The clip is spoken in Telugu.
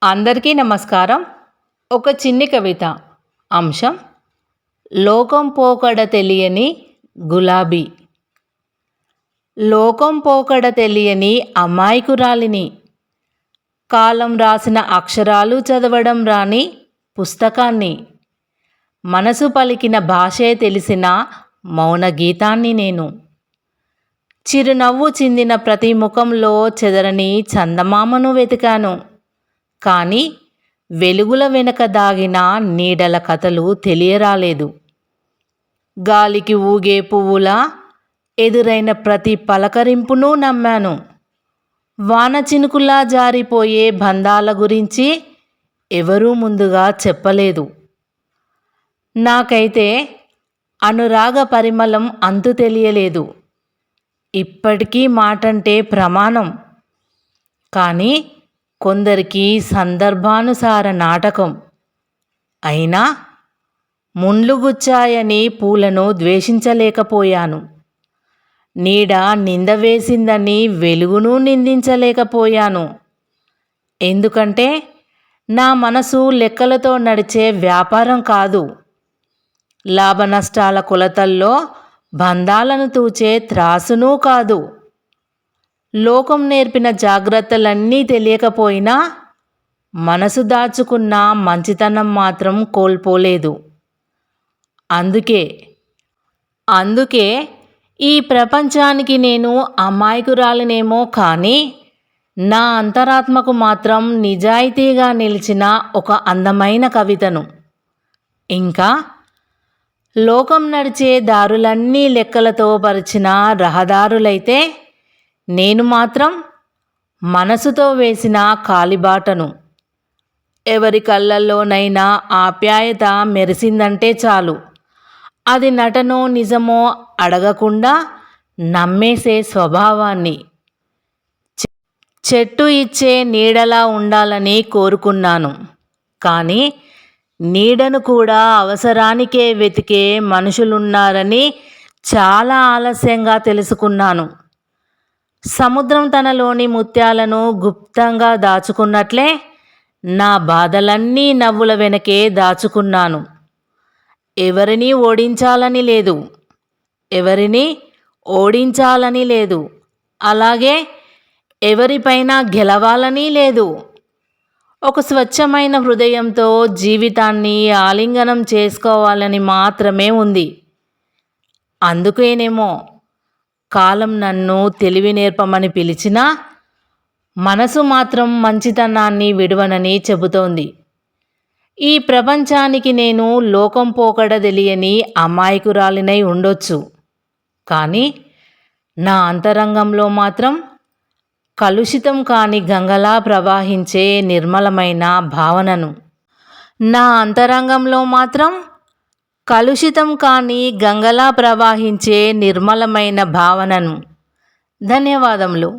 అందరికీ నమస్కారం. ఒక చిన్ని కవిత. అంశం: లోకం పోకడ తెలియని గులాబీ. లోకం పోకడ తెలియని అమాయకురాలిని, కాలం రాసిన అక్షరాలు చదవడం రాని పుస్తకాన్ని, మనసు పలికిన భాషే తెలిసిన మౌన గీతాన్ని నేను. చిరునవ్వు చిందిన ప్రతి ముఖంలో చెదరని చందమామను వెతికాను. కానీ వెలుగుల వెనక దాగిన నీడల కథలు తెలియరాలేదు. గాలికి ఊగే పువ్వులా ఎదురైన ప్రతి పలకరింపును నమ్మాను. వాన చినుకులా జారిపోయే బంధాల గురించి ఎవరూ ముందుగా చెప్పలేదు. నాకైతే అనురాగ పరిమళం అంతు తెలియలేదు. ఇప్పటికీ మాటంటే ప్రమాణం, కానీ కొందరికి సందర్భానుసార నాటకం. అయినా ముండ్లు గుచ్చాయని పూలను ద్వేషించలేకపోయాను. నీడ నింద వేసిందని వెలుగును నిందించలేకపోయాను. ఎందుకంటే నా మనసు లెక్కలతో నడిచే వ్యాపారం కాదు. లాభ నష్టాల కొలతల్లో బంధాలను తూచే త్రాసునూ కాదు. లోకం నేర్పిన జాగ్రత్తలన్నీ తెలియకపోయినా మనసు దాచుకున్న మంచితనం మాత్రం కోల్పోలేదు. అందుకే ఈ ప్రపంచానికి నేను అమాయకురాలినేమో, కానీ నా అంతరాత్మకు మాత్రం నిజాయితీగా నిలిచిన ఒక అందమైన కవితను. ఇంకా లోకం నడిచే దారులన్నీ లెక్కలతో పరిచిన రహదారులైతే, నేను మాత్రం మనసుతో వేసిన కాలిబాటను. ఎవరి కళ్ళల్లోనైనా ఆప్యాయత మెరిసిందంటే చాలు, అది నటనో నిజమో అడగకుండా నమ్మేసే స్వభావాన్ని. చెట్టు ఇచ్చే నీడలా ఉండాలని కోరుకున్నాను, కానీ నీడను కూడా అవసరానికే వెతికే మనుషులున్నారని చాలా ఆలస్యంగా తెలుసుకున్నాను. సముద్రం తనలోని ముత్యాలను గుప్తంగా దాచుకున్నట్లే నా బాధలన్నీ నవ్వుల వెనకే దాచుకున్నాను. ఎవరిని ఓడించాలని లేదు, అలాగే ఎవరిపైన గెలవాలని లేదు. ఒక స్వచ్ఛమైన హృదయంతో జీవితాన్ని ఆలింగనం చేసుకోవాలని మాత్రమే ఉంది. అందుకేనేమో కాలం నన్ను తెలివి నేర్పమని పిలిచినా మనసు మాత్రం మంచితనాన్ని విడువనని చెబుతోంది. ఈ ప్రపంచానికి నేను లోకం పోకడ తెలియని అమాయకురాలినై ఉండొచ్చు, కానీ నా అంతరంగంలో మాత్రం కలుషితం కాని గంగలా ప్రవహించే నిర్మలమైన భావనను. ధన్యవాదములు.